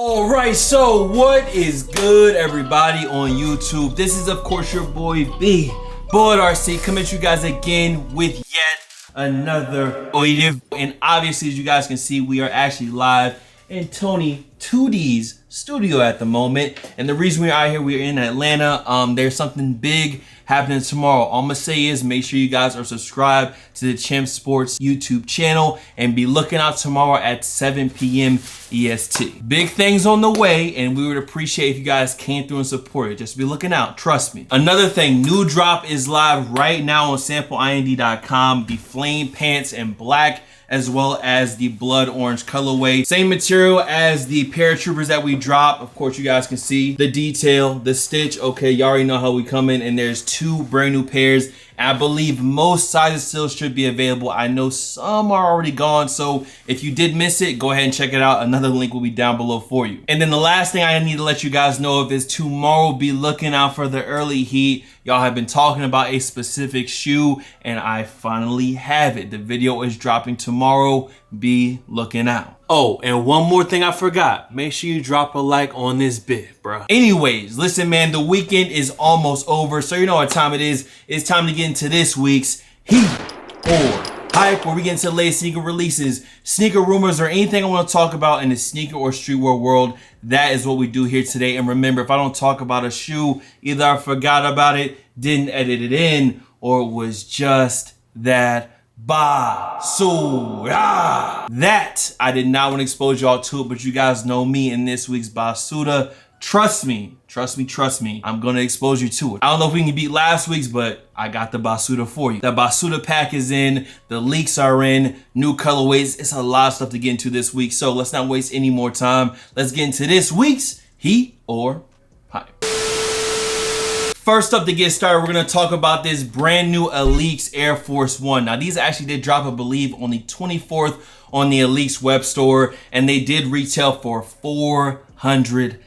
Alright, so what is good, everybody on YouTube? This is, of course, your boy B, Bullet RC, coming to you guys again with yet another video. And obviously, as you guys can see, we are actually live in Tony 2D's studio at the moment. And the reason we're out here, we're in Atlanta. There's something big happening tomorrow. All I'm gonna say is make sure you guys are subscribed to the Champ Sports YouTube channel and be looking out tomorrow at 7 p.m. EST. Big things on the way, and we would appreciate if you guys came through and supported. Just be looking out, trust me. Another thing, new drop is live right now on sampleind.com. The flame pants in black, as well as the blood orange colorway. Same material as the paratroopers that we dropped. Of course, you guys can see the detail, the stitch. Okay, y'all already know how we come in, and there's two brand new pairs. I believe most sizes still should be available. I know some are already gone, so if you did miss it, go ahead and check it out. Another link will be down below for you. And then the last thing I need to let you guys know of is tomorrow, be looking out for the early heat. Y'all have been talking about a specific shoe, and I finally have it. The video is dropping tomorrow. Be looking out. Oh, and one more thing I forgot. Make sure you drop a like on this bit, bro. Anyways, listen, man, the weekend is almost over, so you know what time it is. It's time to get into this week's Heat or Hype, where we get into the latest sneaker releases, sneaker rumors, or anything I want to talk about in the sneaker or streetwear world. That is what we do here today. And remember, if I don't talk about a shoe, either I forgot about it, didn't edit it in, or it was just that Bassoon. That I did not want to expose y'all to it, but you guys know me in this week's Bassoon. Trust me, I'm gonna expose you to it. I don't know if we can beat last week's, but I got the Bassoon for you. The Bassoon pack is in, the leaks are in, new colorways. It's a lot of stuff to get into this week, so let's not waste any more time. Let's get into this week's Heat or Hype. First up, to get started, we're gonna talk about this brand new Aleeks Air Force One. Now, these actually did drop, I believe, on the 24th on the Aleeks web store, and they did retail for $400.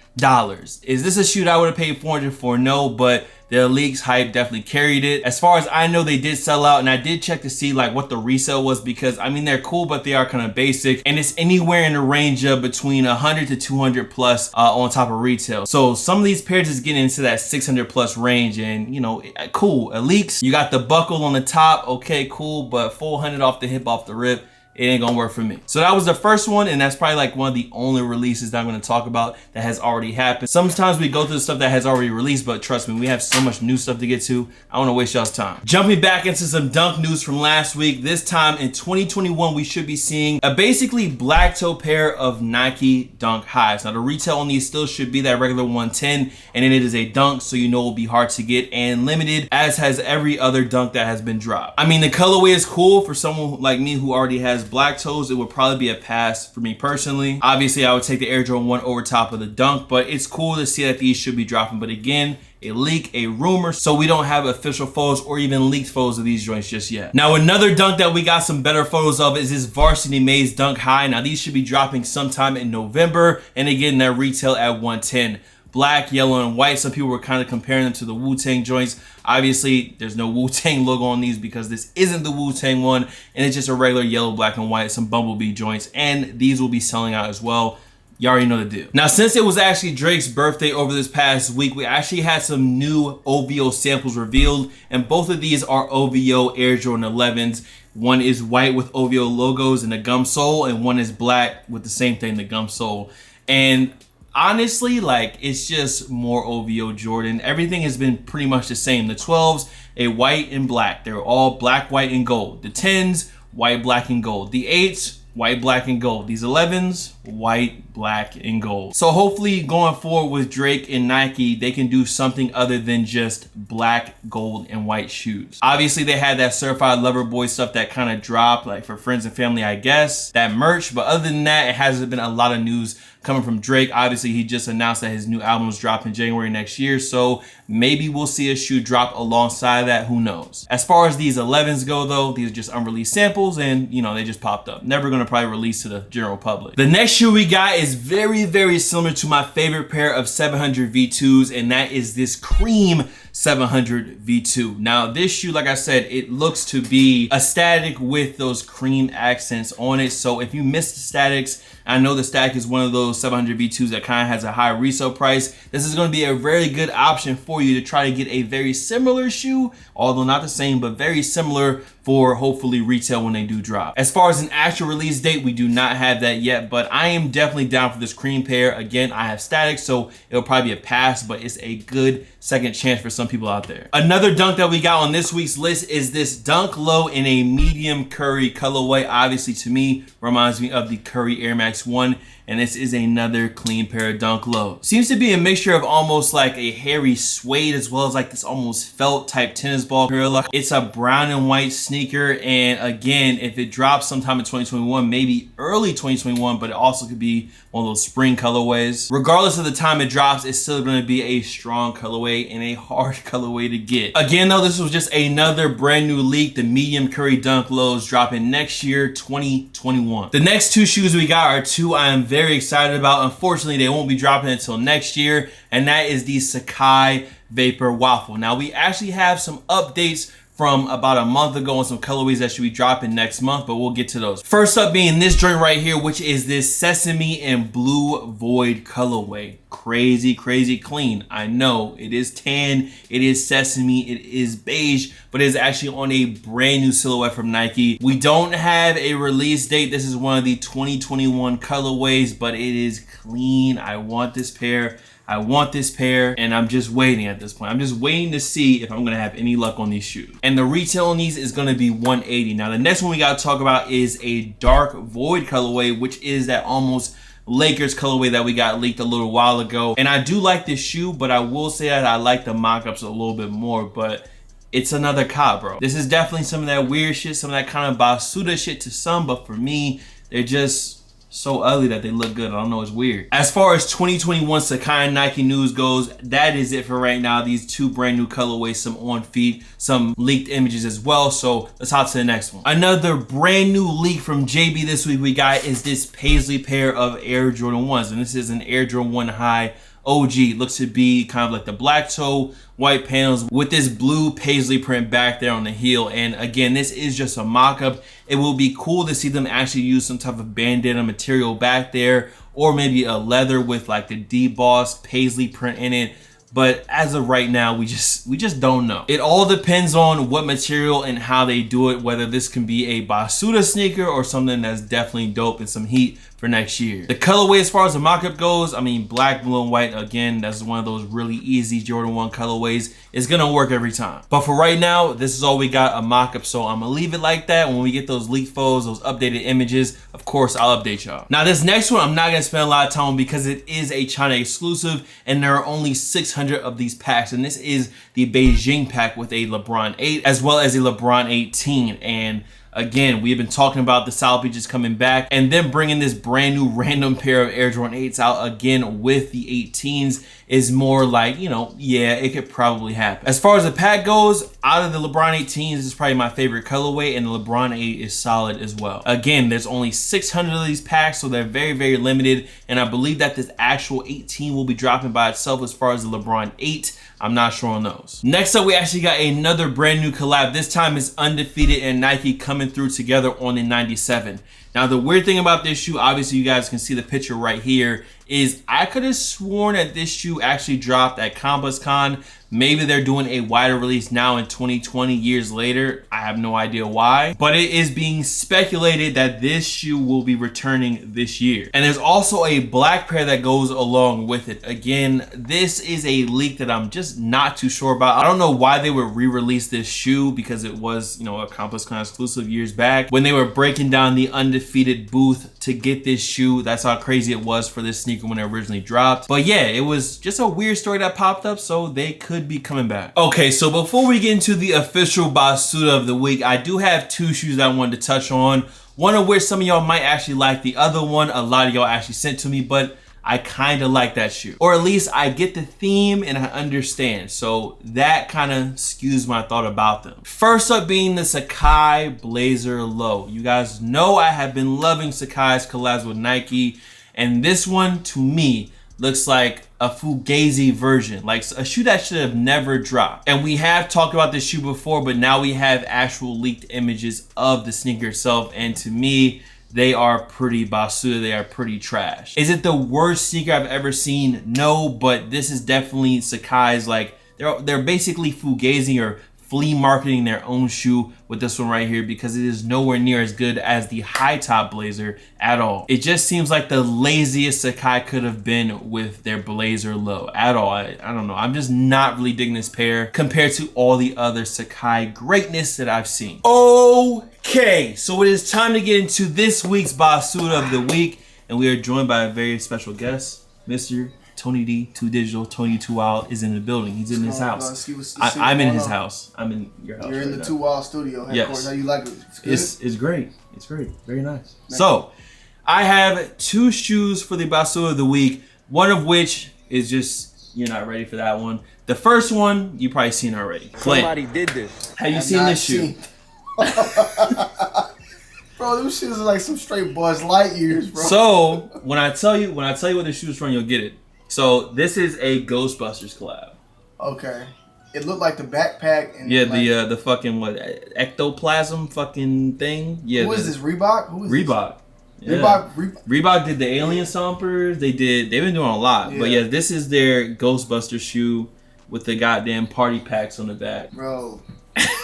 Is this a shoe that I would have paid $400 for? No, but the Aleeks hype definitely carried it. As far as I know, they did sell out, and I did check to see like what the resale was, because I mean, they're cool, but they are kind of basic, and it's anywhere in the range of between 100 to 200 plus on top of retail. So some of these pairs is getting into that 600 plus range, and you know, cool. Aleeks, you got the buckle on the top, okay, cool, but 400 off the hip, off the rip, it ain't gonna work for me. So that was the first one, and that's probably like one of the only releases that I'm gonna talk about that has already happened. Sometimes we go through the stuff that has already released, but trust me, we have so much new stuff to get to. I don't wanna waste y'all's time. Jumping back into some dunk news from last week. This time in 2021, we should be seeing a basically black toe pair of Nike Dunk Highs. Now the retail on these still should be that regular 110, and then it is a dunk, so you know it'll be hard to get and limited, as has every other dunk that has been dropped. I mean, the colorway is cool for someone like me who already has black toes. It would probably be a pass for me personally. Obviously, I would take the Air Jordan 1 over top of the dunk, but it's cool to see that these should be dropping. But again, a leak, a rumor, so we don't have official photos or even leaked photos of these joints just yet. Now, another dunk that we got some better photos of is this Varsity Maze Dunk High. Now, these should be dropping sometime in November, and again, they're retail at 110. Black, yellow, and white. Some people were kind of comparing them to the Wu-Tang joints. Obviously, there's no Wu-Tang logo on these because this isn't the Wu-Tang one, and it's just a regular yellow, black, and white, some Bumblebee joints, and these will be selling out as well. You already know the deal. Now, since it was actually Drake's birthday over this past week, we actually had some new OVO samples revealed, and both of these are OVO Air Jordan 11s. One is white with OVO logos and a gum sole, and one is black with the same thing, the gum sole. And honestly, like, it's just more OVO Jordan. Everything has been pretty much the same. The 12s, a white and black. They're all black, white, and gold. The 10s, white, black, and gold. The 8s, white, black, and gold. These 11s, white, black, and gold. So hopefully going forward with Drake and Nike, they can do something other than just black, gold, and white shoes. Obviously, they had that Certified Lover Boy stuff that kind of dropped, like for friends and family, I guess, that merch. But other than that, it hasn't been a lot of news coming from Drake. Obviously, he just announced that his new album is dropping January next year, so maybe we'll see a shoe drop alongside that, who knows. As far as these 11s go though, these are just unreleased samples, and you know, they just popped up. Never gonna probably release to the general public. The next shoe we got is very, very similar to my favorite pair of 700 V2s, and that is this cream 700 V2. Now this shoe, like I said, it looks to be a static with those cream accents on it. So if you missed the statics, I know the static is one of those 700 V2s that kind of has a high resale price. This is going to be a very good option for you to try to get a very similar shoe, although not the same, but very similar for hopefully retail when they do drop. As far as an actual release date, we do not have that yet, but I am definitely down for this cream pair. Again, I have static, so it'll probably be a pass, but it's a good second chance for some people out there. Another dunk that we got on this week's list is this Dunk Low in a medium curry colorway. Obviously, to me, reminds me of the Curry Air Max 1, and this is another clean pair of Dunk Low. Seems to be a mixture of almost like a hairy suede as well as like this almost felt type tennis ball look. It's a brown and white sneaker, and again, if it drops sometime in 2021, maybe early 2021, but it also could be one of those spring colorways. Regardless of the time it drops, it's still going to be a strong colorway and a hard colorway to get. Again though, this was just another brand new leak. The medium curry Dunk Lows dropping next year, 2021. The next two shoes we got are two I am very excited about. Unfortunately, they won't be dropping until next year, and that is the Sacai Vapor Waffle. Now we actually have some updates from about a month ago on some colorways that should be dropping next month, but we'll get to those. First up being this joint right here, which is this Sesame and Blue Void colorway. Crazy, crazy clean. I know it is tan, it is sesame, it is beige, but it is actually on a brand new silhouette from Nike. We don't have a release date. This is one of the 2021 colorways, but it is clean. I want this pair. I want this pair, and I'm just waiting at this point. I'm just waiting to see if I'm gonna have any luck on these shoes. And the retail on these is gonna be $180. Now the next one we gotta talk about is a dark void colorway, which is that almost Lakers colorway that we got leaked a little while ago. And I do like this shoe, but I will say that I like the mock-ups a little bit more, but it's another cop, bro. This is definitely some of that weird shit, some of that kind of Bassoon shit to some, but for me, they're just so ugly that they look good. I don't know, it's weird. As far as 2021 Sacai Nike news goes, that is it for right now. These two brand new colorways, some on feet, some leaked images as well. So let's hop to the next one. Another brand new leak from JB this week we got is this Paisley pair of Air Jordan 1s. And this is an Air Jordan 1 High OG. Looks to be kind of like the black toe, white panels with this blue paisley print back there on the heel. And again, this is just a mock-up. It will be cool to see them actually use some type of bandana material back there, or maybe a leather with like the debossed paisley print in it. But as of right now, we just don't know. It all depends on what material and how they do it, whether this can be a Bassoon sneaker or something that's definitely dope and some heat for next year. The colorway as far as the mock-up goes, I mean, black, blue, and white, again, that's one of those really easy Jordan 1 colorways. It's gonna work every time. But for right now, this is all we got, a mock-up, so I'm gonna leave it like that. When we get those leaked photos, those updated images, of course, I'll update y'all. Now, this next one, I'm not gonna spend a lot of time on because it is a China exclusive, and there are only 600 of these packs, and this is the Beijing pack with a LeBron 8, as well as a LeBron 18, and again, we've been talking about the South Beaches coming back and then bringing this brand new random pair of Air Jordan 8s out again with the 18s is more like, you know, yeah, it could probably happen. As far as the pack goes, out of the LeBron 18s, this is probably my favorite colorway, and the LeBron 8 is solid as well. Again, there's only 600 of these packs, so they're very, very limited, and I believe that this actual 18 will be dropping by itself. As far as the LeBron 8, I'm not sure on those. Next up, we actually got another brand new collab. This time it's Undefeated and Nike coming through together on the 97. Now, the weird thing about this shoe, obviously you guys can see the picture right here, is I could have sworn that this shoe actually dropped at Campus Con. Maybe they're doing a wider release now in 2020, years later. I have no idea why, but it is being speculated that this shoe will be returning this year. And there's also a black pair that goes along with it. Again, this is a leak that I'm just not too sure about. I don't know why they would re-release this shoe, because it was, you know, a Campus Con exclusive years back when they were breaking down the Undefeated booth to get this shoe. That's how crazy it was for this sneaker when it originally dropped. But yeah, it was just a weird story that popped up, so they could be coming back. Okay, so before we get into the official Bassoon of the week, I do have two shoes that I wanted to touch on. One of which some of y'all might actually like. The other one, a lot of y'all actually sent to me, but I kind of like that shoe. Or at least I get the theme and I understand. So that kind of skews my thought about them. First up being the Sacai Blazer Low. You guys know I have been loving Sacai's collabs with Nike, and this one to me looks like a fugazi version, like a shoe that should have never dropped. And we have talked about this shoe before, but now we have actual leaked images of the sneaker itself, and to me, they are pretty basura. They are pretty trash. Is it the worst sneaker I've ever seen? No, but this is definitely Sakai's, like, they're basically fugazi or flea marketing their own shoe with this one right here, because it is nowhere near as good as the high top blazer at all. It just seems like the laziest Sakai could have been with their blazer low at all. I don't know. I'm just not really digging this pair compared to all the other Sakai greatness that I've seen. Okay, so it is time to get into this week's Basura of the week, and we are joined by a very special guest, Mr. Tony D, 2 Digital. Tony 2 Wild is in the building. He's in his house. I'm in his house. I'm in your house. You're in the 2 Wild studio headquarters. Yes. How you like it? It's great. It's great. Very nice. So, I have 2 shoes for the Basura of the week. One of which is just, you're not ready for that one. The first one, you probably seen already. Somebody did this. Have you seen this shoe? Bro, them shoes are like some straight Buzz Lightyears, bro. So, when I tell you what the shoe is from, you'll get it. So this is a Ghostbusters collab. Okay. It looked like the backpack and yeah, like, the fucking what ectoplasm fucking thing. Yeah. Who is this? Reebok? Who is Reebok. This? Yeah. Reebok. Reebok did the alien stompers. They've been doing a lot. Yeah. But yeah, this is their Ghostbusters shoe with the goddamn party packs on the back. Bro.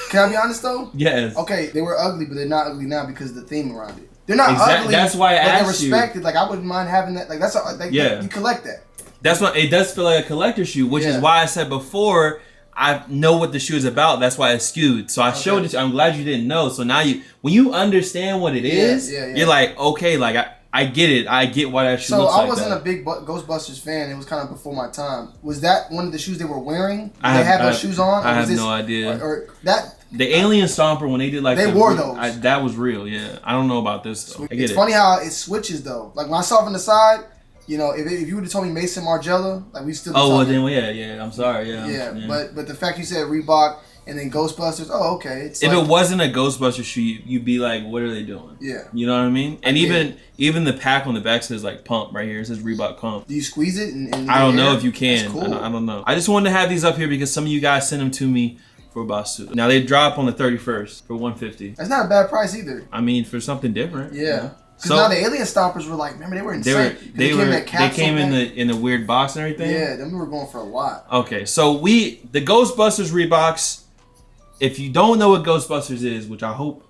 Can I be honest though? Yes. Okay, they were ugly, but they're not ugly now because of the theme around it. They're not ugly. That's why I asked they're respected. Like I wouldn't mind having that. Like that's you collect that. That's what it does feel like, a collector shoe, which is why I said before I know what the shoe is about. That's why it's skewed. So I showed it. I'm glad you didn't know. So now when you understand what it is, you're like, okay, like I get it. I get why that shoe looks like that. So I wasn't a big Ghostbusters fan. It was kind of before my time. Was that one of the shoes they were wearing? Did they have those shoes on? I have no idea. Or that. The alien stomper, when they did like they wore those. That was real. Yeah, I don't know about this though. It's funny how it switches though. Like when I saw it from the side. You know, if you would have told me Mason Margiela, like we still. Oh well, then yeah. I'm sorry, yeah. But the fact you said Reebok and then Ghostbusters, oh okay. It's if it wasn't a Ghostbusters shoe, you'd be like, what are they doing? Yeah. You know what I mean? And even the pack on the back says like pump right here. It says Reebok pump. Do you squeeze it? I don't know if you can. That's cool. I don't know. I just wanted to have these up here because some of you guys sent them to me for Basura. Now they drop on the 31st for $150. That's not a bad price either. I mean, for something different. Yeah. You know? Because now the alien stompers were like, remember they were insane. They came in the weird box and everything. Yeah, then we were going for a lot. Okay, so the Ghostbusters Reeboks. If you don't know what Ghostbusters is, which I hope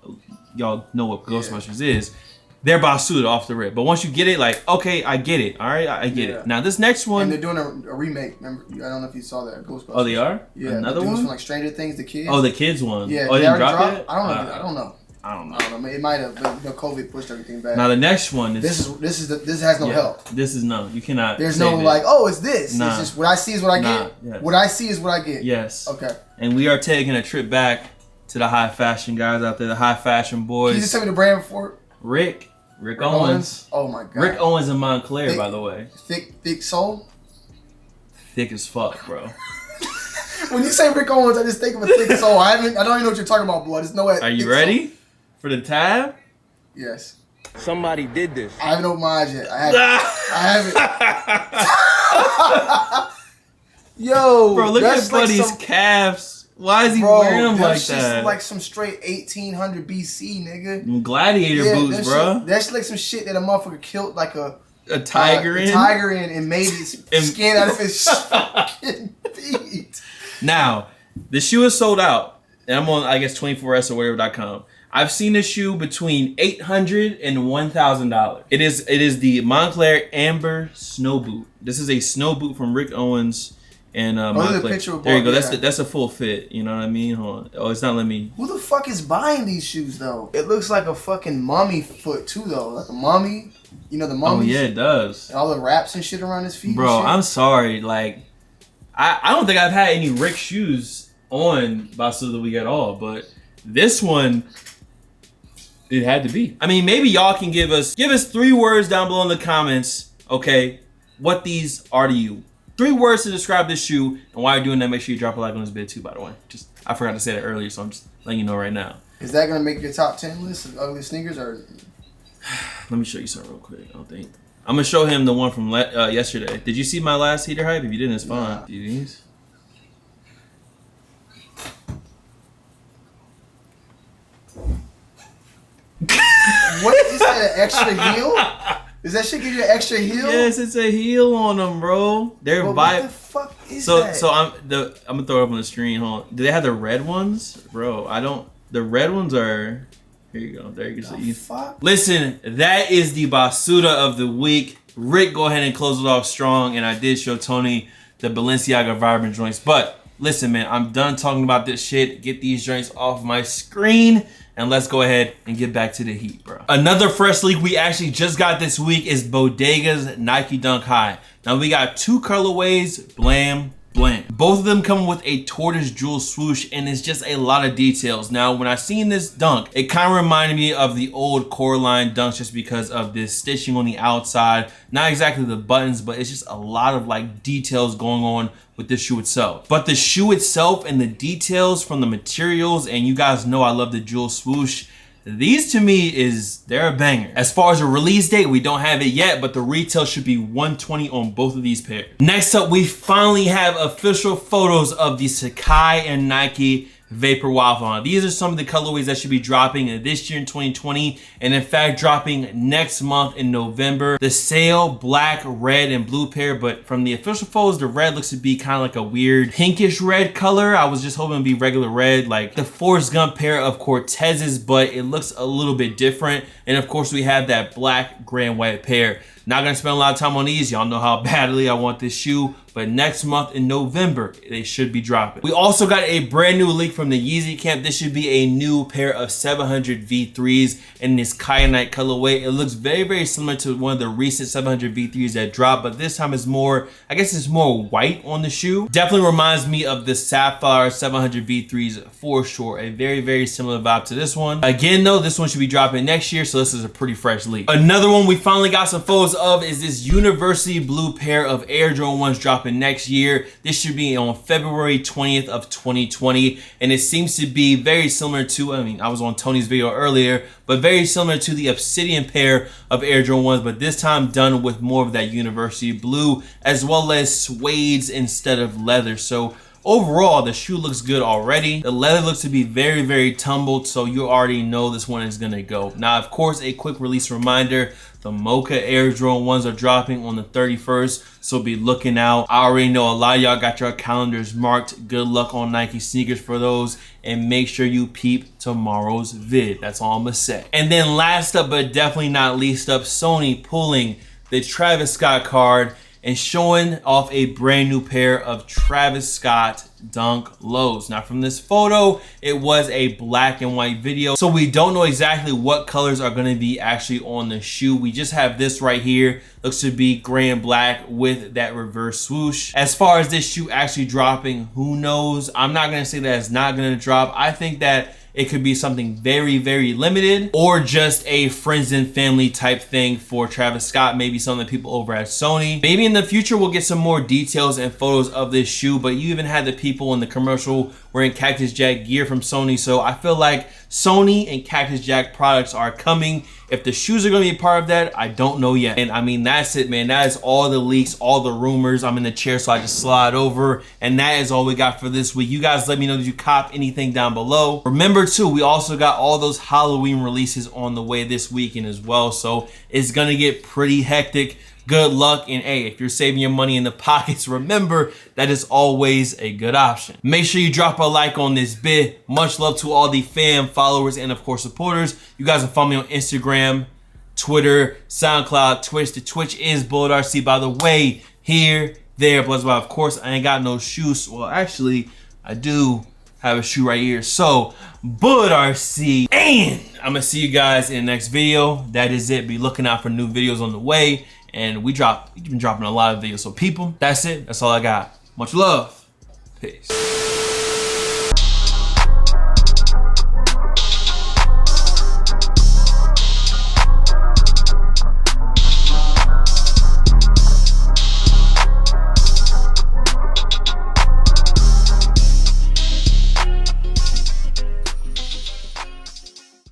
y'all know what Ghostbusters is, they're Basura off the rip. But once you get it, like, okay, I get it. All right, I get it. Now this next one, and they're doing a remake. Remember, I don't know if you saw that Ghostbusters. Oh, they are. Yeah, another one from like Stranger Things, the kids. Oh, the kids one. Yeah, oh, they didn't drop it. I don't know. I don't know. It might have, but COVID pushed everything back. Now the next one is this has no help. This is no. You cannot. There's no like, oh, it's this. Nah. It's just what I see is what I get. Yes. What I see is what I get. Yes. Okay. And we are taking a trip back to the high fashion guys out there, the high fashion boys. Can you just tell me the brand before? Rick Owens. Oh my god. Rick Owens in Montclair, by the way. Thick sole. Thick as fuck, bro. When you say Rick Owens, I just think of a thick sole. I don't even know what you're talking about, blood. There's no way. Are you ready for the tab? Yes. Somebody did this. I haven't opened my eyes yet. I haven't. Yo, bro, look at Buddy's calves. Why is he wearing them like that? Like some straight 1800 BC, nigga. Gladiator boots, bro. That's like some shit that a motherfucker killed like a tiger in. And made his skin out of his fucking feet. Now, the shoe is sold out. And I'm on, I guess, 24s or whatever.com. I've seen this shoe between $800 and $1,000. It is the Montclair Amber Snow Boot. This is a snow boot from Rick Owens and Montclair. There you go. That's a full fit. You know what I mean? Hold on. Oh, it's not letting me. Who the fuck is buying these shoes though? It looks like a fucking mummy foot too though, like a mummy. You know the mummies? Oh yeah, it does. And all the wraps and shit around his feet. Bro, I'm sorry. Like, I don't think I've had any Rick shoes on Basura of the Week at all, but this one. It had to be. I mean, maybe y'all can give us 3 words down below in the comments, okay, what these are to you. 3 words to describe this shoe, and while you're doing that, make sure you drop a like on this video too, by the way. I forgot to say that earlier, so I'm just letting you know right now. Is that gonna make your top 10 list of ugly sneakers, or? Let me show you something real quick. I don't think. I'm gonna show him the one from yesterday. Did you see my last heater hype? If you didn't, it's fine. Nah. Do these? What is that? An extra heel? Does that shit give you an extra heel? Yes, it's a heel on them, bro. They're what the fuck is that? So I'm gonna throw it up on the screen. Hold on. Do they have the red ones, bro? I don't. The red ones are. Here you go. There you go. The fuck? Listen, that is the Bassoon of the week. Rick, go ahead and close it off strong, and I did show Tony the Balenciaga Vibrant joints. But listen, man, I'm done talking about this shit. Get these joints off my screen. And let's go ahead and get back to the heat, bro. Another fresh leak we actually just got this week is Bodega's Nike Dunk High. Now we got two colorways, blam, blam. Both of them come with a tortoise jewel swoosh, and it's just a lot of details. Now, when I seen this dunk, it kind of reminded me of the old Coraline dunks just because of this stitching on the outside. Not exactly the buttons, but it's just a lot of like details going on with the shoe itself. But the shoe itself and the details from the materials, and you guys know I love the jewel swoosh, these to me they're a banger. As far as a release date, we don't have it yet, but the retail should be $120 on both of these pairs. Next up, we finally have official photos of the Sacai and Nike Vapor Waffle. These are some of the colorways that should be dropping this year in 2020, and in fact dropping next month in November. The sail black, red, and blue pair, but from the official photos, the red looks to be kind of like a weird pinkish red color. I was just hoping to be regular red, like the Forrest Gump pair of Cortez's, but it looks a little bit different. And of course, we have that black, gray, and white pair. Not gonna spend a lot of time on these. Y'all know how badly I want this shoe, but next month in November, they should be dropping. We also got a brand new leak from the Yeezy camp. This should be a new pair of 700 V3s in this Kyanite colorway. It looks very, very similar to one of the recent 700 V3s that dropped, but this time it's more, I guess it's more white on the shoe. Definitely reminds me of the Sapphire 700 V3s for sure. A very, very similar vibe to this one. Again though, this one should be dropping next year, so this is a pretty fresh leak. Another one we finally got some photos of is this University blue pair of Air Jordan 1s dropping next year. This should be on February 20th of 2020, and it seems to be very similar to, I mean, I was on Tony's video earlier, but very similar to the Obsidian pair of Air Jordan 1s, but this time done with more of that University blue, as well as suedes instead of leather. So overall, the shoe looks good already. The leather looks to be very, very tumbled, so you already know this one is gonna go. Now, of course, a quick release reminder, the MOCHA Air Jordan 1s are dropping on the 31st, so be looking out. I already know a lot of y'all got your calendars marked. Good luck on Nike sneakers for those, and make sure you peep tomorrow's vid. That's all I'm gonna say. And then last up, but definitely not least up, Sony pulling the Travis Scott card and showing off a brand new pair of Travis Scott Dunk Lows. Now from this photo, it was a black and white video, so we don't know exactly what colors are gonna be actually on the shoe. We just have this right here. Looks to be gray and black with that reverse swoosh. As far as this shoe actually dropping, who knows? I'm not gonna say that it's not gonna drop. I think that it could be something very, very limited, or just a friends and family type thing for Travis Scott, maybe some of the people over at Sony. Maybe in the future we'll get some more details and photos of this shoe, but you even had the people in the commercial wearing Cactus Jack gear from Sony, so I feel like Sony and Cactus Jack products are coming. If the shoes are gonna be a part of that, I don't know yet. And I mean, that's it, man. That is all the leaks, all the rumors. I'm in the chair, so I just slide over. And that is all we got for this week. You guys let me know, did you cop anything down below? Remember too, we also got all those Halloween releases on the way this weekend as well. So it's gonna get pretty hectic. Good luck, and hey, if you're saving your money in the pockets, remember that is always a good option. Make sure you drop a like on this vid. Much love to all the fam, followers, and of course supporters. You guys can follow me on Instagram, Twitter, SoundCloud, Twitch. The Twitch is BulletRC, by the way. Here, there, plus of course I ain't got no shoes. Well, actually, I do have a shoe right here. So, BulletRC, and I'm gonna see you guys in the next video. That is it. Be looking out for new videos on the way. And we've been dropping a lot of videos. So people, that's it. That's all I got. Much love. Peace.